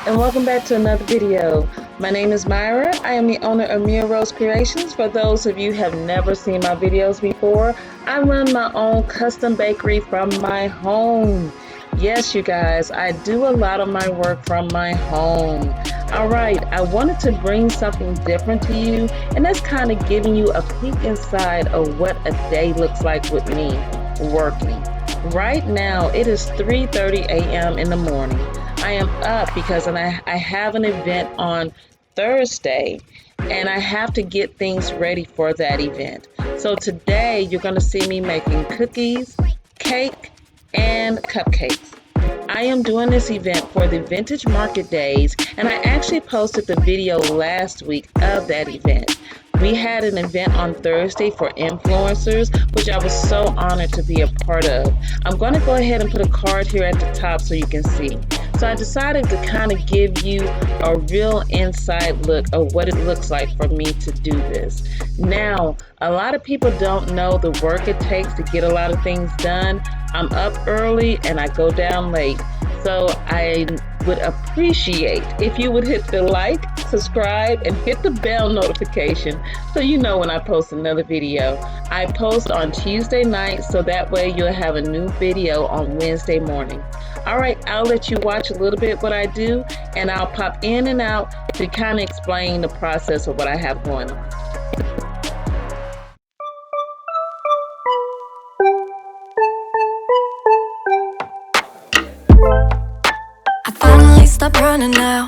and welcome back to another video. My name is Myra. I am the owner of Mirrarose Creations. For those of you who have never seen my videos before, I run my own custom bakery from my home. Yes, you guys, I do a lot of my work from my home. Alright, I wanted to bring something different to you, and that's kind of giving you a peek inside of what a day looks like with me working. Right now, it is 3:30 a.m. in the morning. I am up because I have an event on Thursday, and I have to get things ready for that event. So today, you're going to see me making cookies, cake, and cupcakes. I am doing this event for the Vintage Market Days, and I actually posted the video last week of that event. We had an event on Thursday for influencers, which I was so honored to be a part of. I'm going to go ahead and put a card here at the top so you can see. So I decided to kind of give you a real inside look of what it looks like for me to do this. Now, a lot of people don't know the work it takes to get a lot of things done. I'm up early and I go down late. So I would appreciate if you would hit the like, subscribe, and hit the bell notification so you know when I post another video. I post on Tuesday night, so that way you'll have a new video on Wednesday morning. Alright, I'll let you watch a little bit what I do, and I'll pop in and out to kind of explain the process of what I have going on. I finally stopped running now.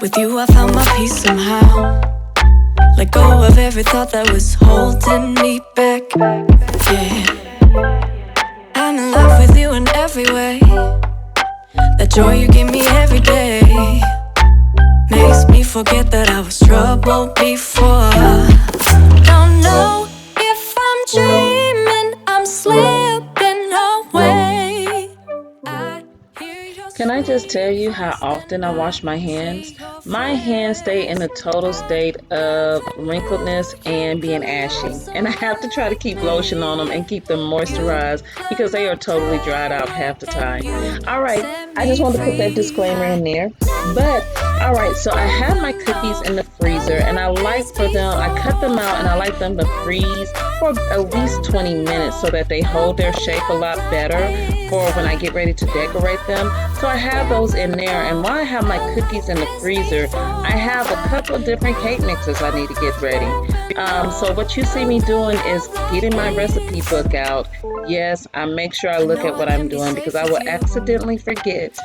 With you I found my peace somehow. Let go of every thought that was holding me back. Yeah, I'm in love with you in every way. That joy you give me every day makes me forget that I was troubled before. Don't know if I'm dreaming, I'm slipping away. Can I just tell you how often I wash my hands? My hands stay in a total state of wrinkledness and being ashy. And I have to try to keep lotion on them and keep them moisturized because they are totally dried out half the time. Alright, I just wanted to put that disclaimer in there. But, alright, so I have my cookies in the freezer, and I cut them out and I like them to freeze for at least 20 minutes so that they hold their shape a lot better for when I get ready to decorate them. So I have those in there, and while I have my cookies in the freezer, I have a couple of different cake mixes I need to get ready. So what you see me doing is getting my recipe book out. Yes, I make sure I look at what I'm doing because I will accidentally forget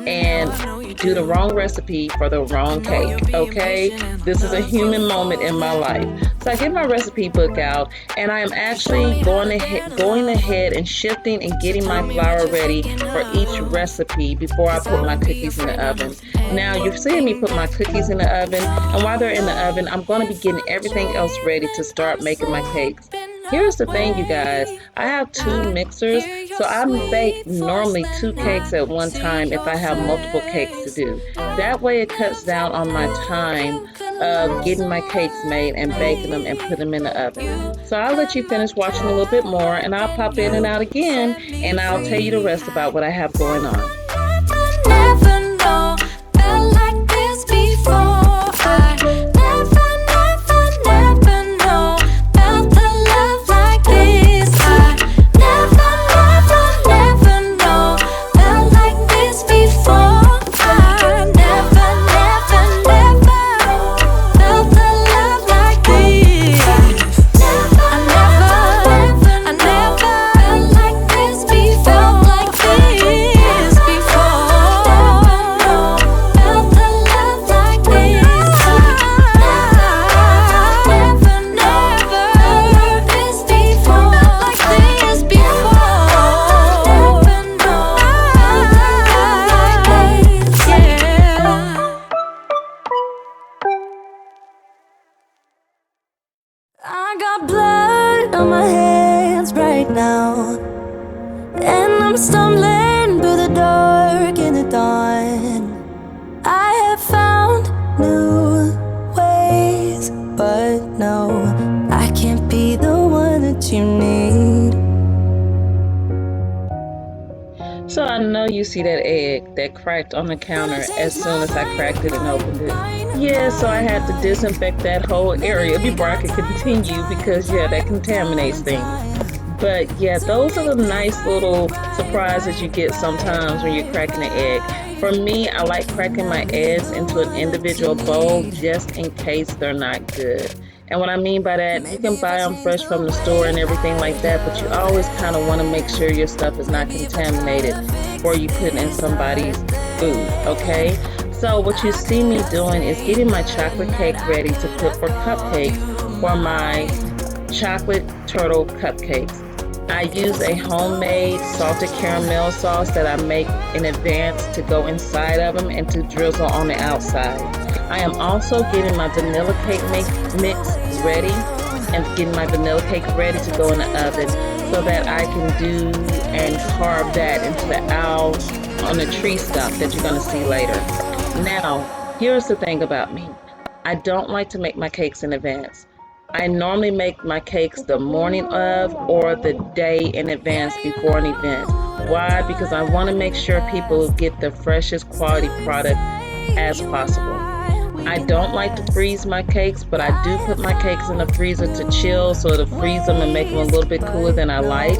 and do the wrong recipe for the wrong cake, okay? This is a human moment in my life. So I get my recipe book out, and I am actually going ahead and shifting and getting my flour ready for each recipe before I put my cookies in the oven. Now, you're seeing me put my cookies in the oven, and while they're in the oven, I'm going to be getting everything else ready to start making my cakes. Here's the thing, you guys. I have two mixers, so I bake normally 2 cakes at one time if I have multiple cakes to do. That way it cuts down on my time of getting my cakes made and baking them and putting them in the oven. So I'll let you finish watching a little bit more, and I'll pop in and out again, and I'll tell you the rest about what I have going on. Never know, felt like this before. I never know, felt the love like this. I never know, felt like this before. I never felt the love like this. I never felt like this before. Like this before. know you see that egg that cracked on the counter as soon as I cracked it and opened it. Yeah, so I had to disinfect that whole area before I could continue because, yeah, that contaminates things. But yeah, those are the nice little surprises you get sometimes when you're cracking an egg. For me, I like cracking my eggs into an individual bowl just in case they're not good. And what I mean by that, you can buy them fresh from the store and everything like that, but you always kind of want to make sure your stuff is not contaminated before you put it in somebody's food, okay? So what you see me doing is getting my chocolate cake ready to put for cupcakes for my chocolate turtle cupcakes. I use a homemade salted caramel sauce that I make in advance to go inside of them and to drizzle on the outside. I am also getting my vanilla cake mix ready and getting my vanilla cake ready to go in the oven so that I can do and carve that into the owl on the tree stump that you're going to see later. Now, here's the thing about me. I don't like to make my cakes in advance. I normally make my cakes the morning of or the day in advance before an event. Why? Because I want to make sure people get the freshest quality product as possible. I don't like to freeze my cakes, but I do put my cakes in the freezer to chill, so to freeze them and make them a little bit cooler than I like.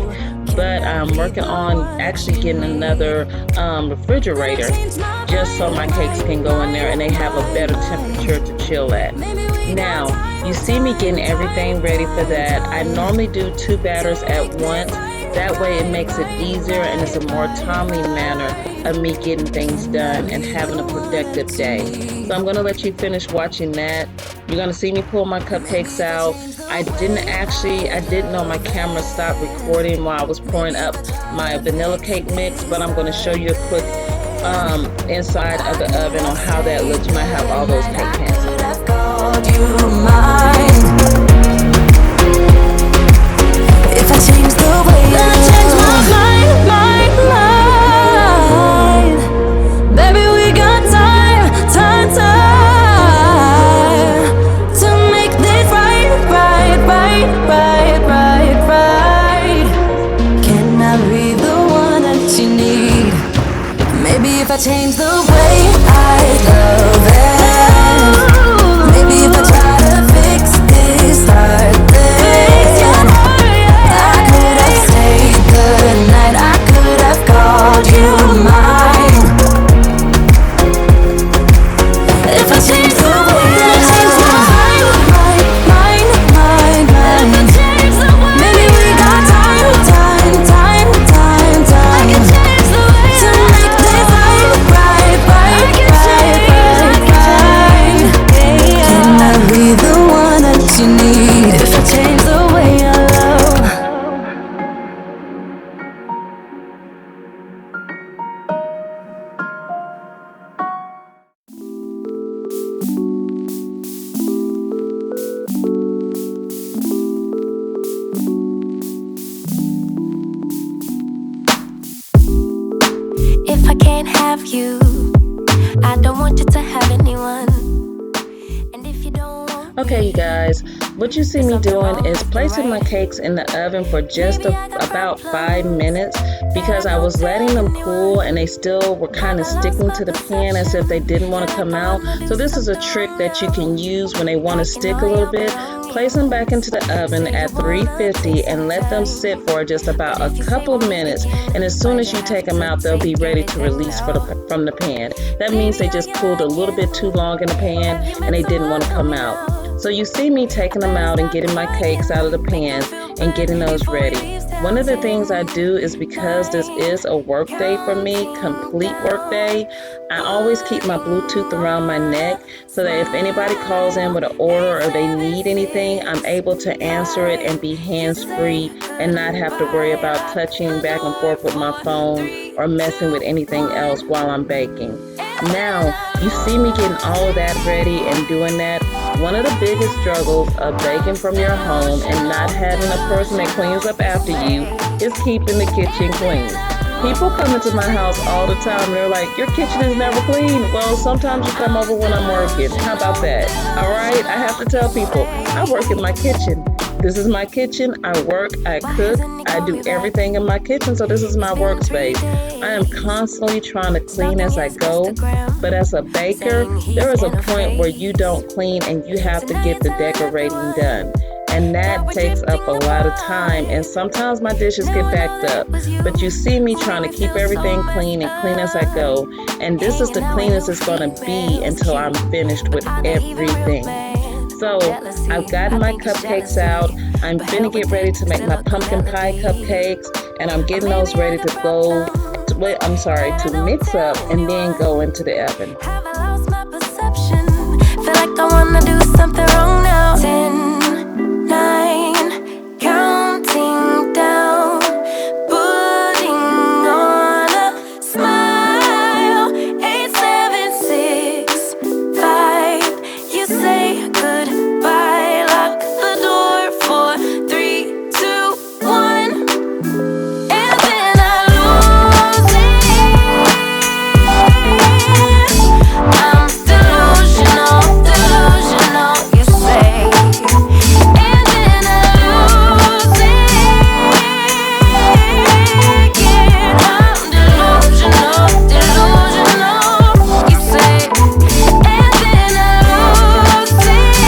But I'm working on actually getting another refrigerator just so my cakes can go in there and they have a better temperature to chill at. Now, you see me getting everything ready for that. I normally do 2 batters at once. That way it makes it easier and it's a more timely manner of me getting things done and having a productive day. So I'm going to let you finish watching that. You're going to see me pull my cupcakes out. I didn't know my camera stopped recording while I was pouring up my vanilla cake mix, but I'm going to show you a quick inside of the oven on how that looks. You might have all those cake pans. If I change the way I change my mind, baby, we got time to make this right. Can I be the one that you need? Maybe if I change the way I love it, maybe if I try to fix this, start this, I could have stayed the night, I could have called you mine. If I change the way I change my mind, maybe we got time to make this right. Can I be the one that you need? If I change the way I love. If I can't have you, I don't want you to have anyone. And if you don't want Okay, you guys, what you see me doing is placing my cakes in the oven for just about 5 minutes because I was letting them cool and they still were kind of sticking to the pan as if they didn't want to come out. So this is a trick that you can use when they want to stick a little bit. Place them back into the oven at 350 and let them sit for just about a couple of minutes. And as soon as you take them out, they'll be ready to release from the pan. That means they just cooled a little bit too long in the pan and they didn't want to come out. So you see me taking them out and getting my cakes out of the pans and getting those ready. One of the things I do is because this is a work day for me, complete work day, I always keep my Bluetooth around my neck so that if anybody calls in with an order or they need anything, I'm able to answer it and be hands-free and not have to worry about touching back and forth with my phone or messing with anything else while I'm baking. Now, you see me getting all of that ready and doing that. One of the biggest struggles of baking from your home and not having a person that cleans up after you is keeping the kitchen clean. People come into my house all the time. They're like, your kitchen is never clean. Well, sometimes you come over when I'm working. How about that? All right? I have to tell people, I work in my kitchen. This is my kitchen. I work, I cook, I do everything in my kitchen, so this is my workspace. I am constantly trying to clean as I go, but as a baker, there is a point where you don't clean and you have to get the decorating done. And that takes up a lot of time, and sometimes my dishes get backed up. But you see me trying to keep everything clean and clean as I go, and this is the cleanest it's going to be until I'm finished with everything. So I've gotten my cupcakes out. I'm finna get ready to make my pumpkin pie cupcakes, and I'm getting those ready to go. To mix up and then go into the oven. Feel like I wanna do something wrong now. 10, 9, counting down, putting on a smile. 8, 7, 6, 5. You say goodbye, lock the door for 3, 2, 1, and then I lose it. I'm delusional, delusional, you say, and then I lose it. Yeah, I'm delusional, delusional, you say, and then I lose it.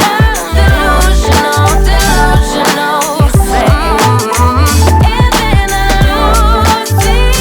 I'm delusional, delusional, you say, and then I lose it.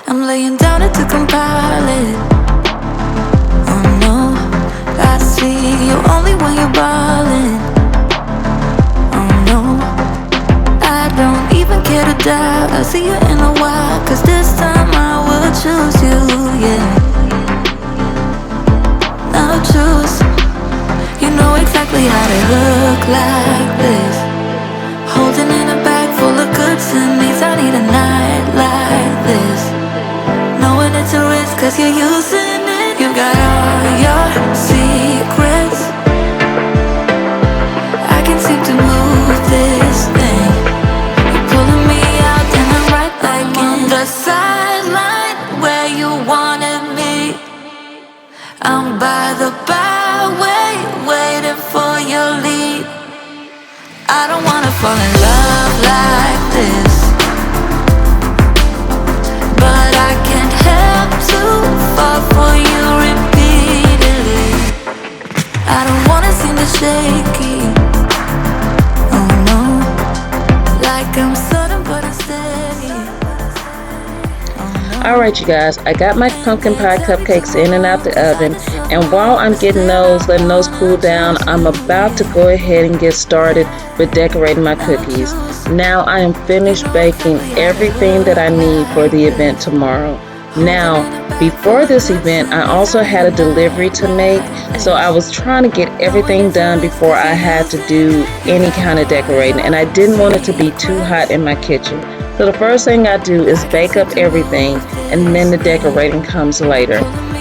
I'm laying down it to compile it. Oh no, I see you only when you're ballin'. Oh no, I don't even care to doubt. I'll see you in a while, 'cause this time I will choose you, yeah. I'll choose. You know exactly how to look like this. Holding in a bag full of goods and needs. I need a night like this. Knowing it's a risk, 'cause you're using it. You got all your secrets. I can seem to move this thing. You're pulling me out and I'm right back in. The sideline where you wanted me. I'm by the byway, waiting for your lead. I don't wanna fall in love like this, but I can't help to fall for you repeatedly. I don't wanna seem to shaky. Oh no, like I'm sudden but unsteady. Alright you guys, I got my pumpkin pie cupcakes in and out the oven, and while I'm getting those, letting those cool down, I'm about to go ahead and get started with decorating my cookies. Now I am finished baking everything that I need for the event tomorrow. Now, before this event, I also had a delivery to make, so I was trying to get everything done before I had to do any kind of decorating, and I didn't want it to be too hot in my kitchen. So the first thing I do is bake up everything, and then the decorating comes later.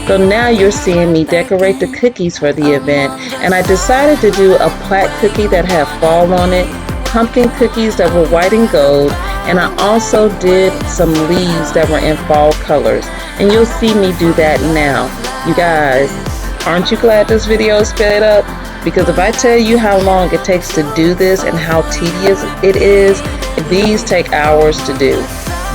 So now you're seeing me decorate the cookies for the event, and I decided to do a plaque cookie that had fall on it, pumpkin cookies that were white and gold, and I also did some leaves that were in fall colors. And you'll see me do that now. You guys, aren't you glad this video is sped up? Because if I tell you how long it takes to do this and how tedious it is, these take hours to do.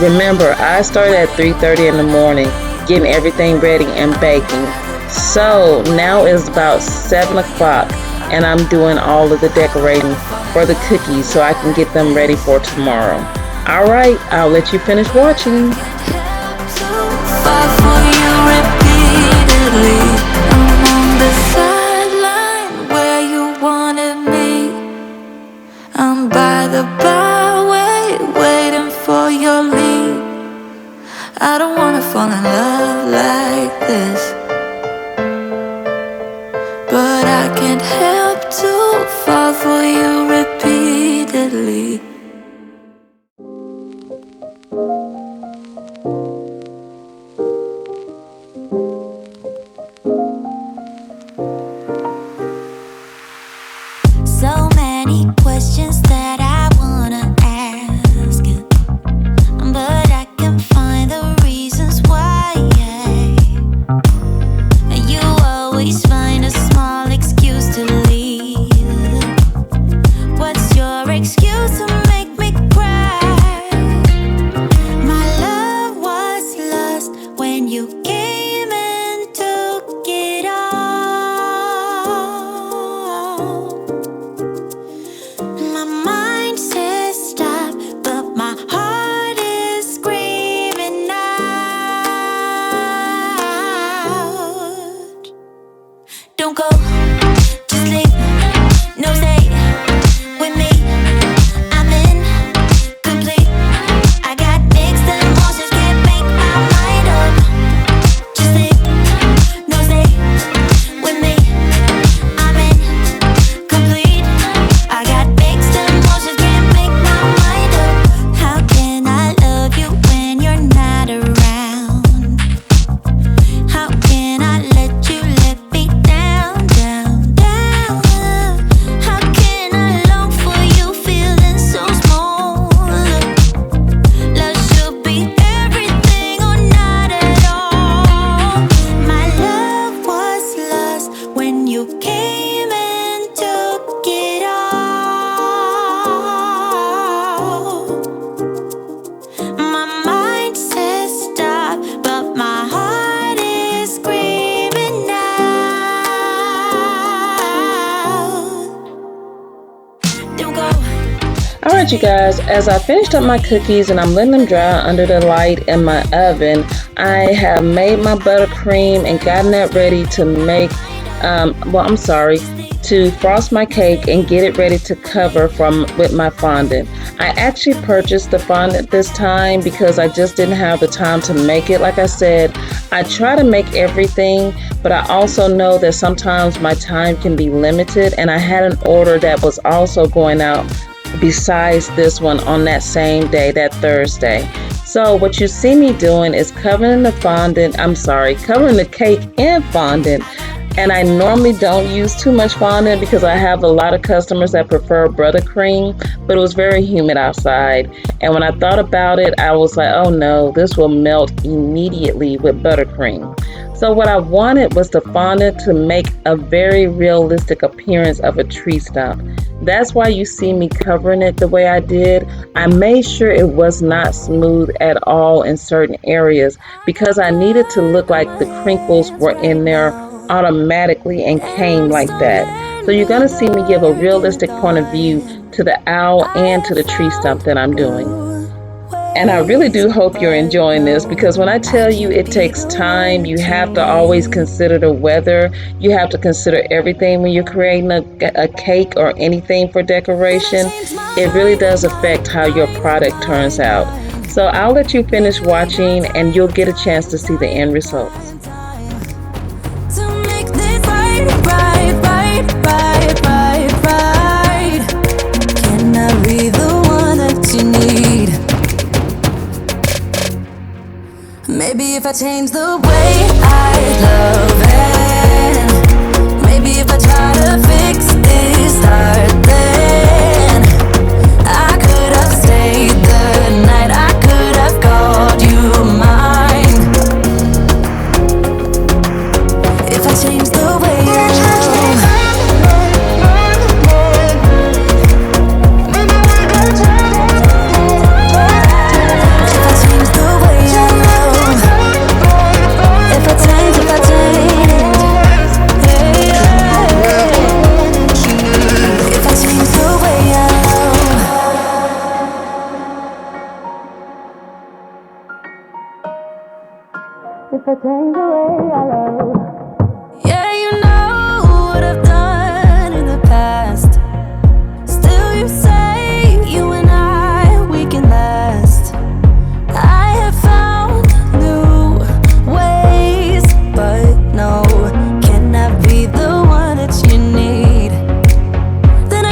Remember, I started at 3:30 in the morning getting everything ready and baking. So now it's about 7 o'clock and I'm doing all of the decorating for the cookies so I can get them ready for tomorrow. Alright, I'll let you finish watching. I'm by the byway, waiting for your lead. I don't wanna fall in love like this, but I can't help to fall for you repeatedly. So many questions that I wanna ask, but I can't find the reasons why. You always find a small excuse to leave. What's your excuse to make me cry? My love was lost when you came and took it all. My mind says stop, but my heart is screaming out. Don't go, just leave, no stay with me. I'm incomplete. I got mixed emotions, can't make my mind up. Just leave, no stay with me. I'm incomplete. I got mixed emotions, can't make my mind up. How can I love you when you're not around? How can I let you let me down, down, down? How can I long for you feeling so small? Love should be everything or not at all. My love was lost when you came and took it all. My mind says stop, but my heart is screaming out. Don't go. Alright you guys, as I finished up my cookies and I'm letting them dry under the light in my oven, I have made my buttercream and gotten that ready to make, to frost my cake and get it ready to cover with my fondant. I actually purchased the fondant this time because I just didn't have the time to make it. Like I said, I try to make everything, but I also know that sometimes my time can be limited, and I had an order that was also going out besides this one on that same day, that Thursday. So what you see me doing is covering the cake in fondant. And I normally don't use too much fondant because I have a lot of customers that prefer buttercream, but it was very humid outside. And when I thought about it, I was like, oh no, this will melt immediately with buttercream. So what I wanted was the fondant to make a very realistic appearance of a tree stump. That's why you see me covering it the way I did. I made sure it was not smooth at all in certain areas because I needed to look like the crinkles were in there automatically and came like that. So you're going to see me give a realistic point of view to the owl and to the tree stump that I'm doing. And I really do hope you're enjoying this, because when I tell you it takes time, you have to always consider the weather. You have to consider everything when you're creating a cake or anything for decoration. It really does affect how your product turns out. So I'll let you finish watching and you'll get a chance to see the end results. Can I be the one that you need? Maybe if I change the way I love it, maybe if I try to fix this heart, then I could have stayed the night, I could have called you mine. If I change the way I yeah, you know what I've done in the past. Still you say you and I, we can last. I have found new ways, but no, can I be the one that you need? Then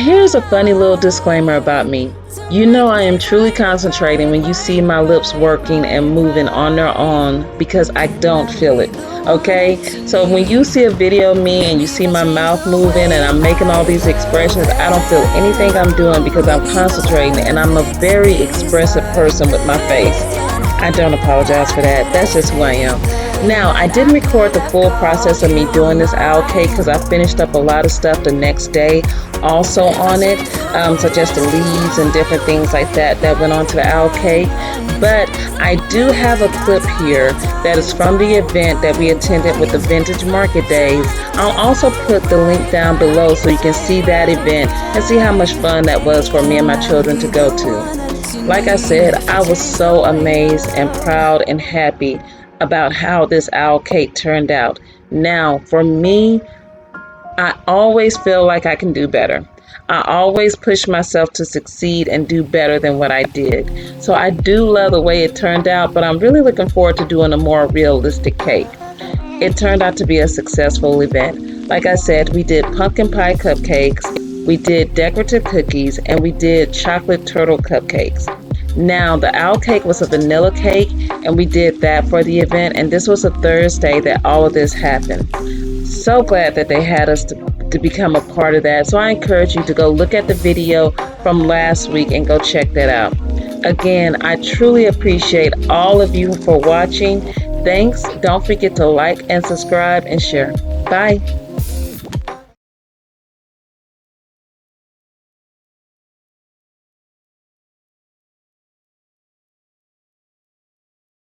here's a funny little disclaimer about me. You know I am truly concentrating when you see my lips working and moving on their own because I don't feel it, okay? So when you see a video of me and you see my mouth moving and I'm making all these expressions, I don't feel anything I'm doing because I'm concentrating, and I'm a very expressive person with my face. I don't apologize for that. That's just who I am. Now, I didn't record the full process of me doing this owl cake because I finished up a lot of stuff the next day also on it, such as the leaves and different things like that went onto the owl cake. But I do have a clip here that is from the event that we attended with the Vintage Market Days. I'll also put the link down below so you can see that event and see how much fun that was for me and my children to go to. Like I said, I was so amazed and proud and happy about how this owl cake turned out. Now, for me, I always feel like I can do better. I always push myself to succeed and do better than what I did. So I do love the way it turned out, but I'm really looking forward to doing a more realistic cake. It turned out to be a successful event. Like I said, we did pumpkin pie cupcakes, we did decorative cookies, and we did chocolate turtle cupcakes. Now, the owl cake was a vanilla cake, and we did that for the event, and this was a Thursday that all of this happened. So glad that they had us to become a part of that. So I encourage you to go look at the video from last week and go check that out. Again, I truly appreciate all of you for watching. Thanks. Don't forget to like and subscribe and share. Bye.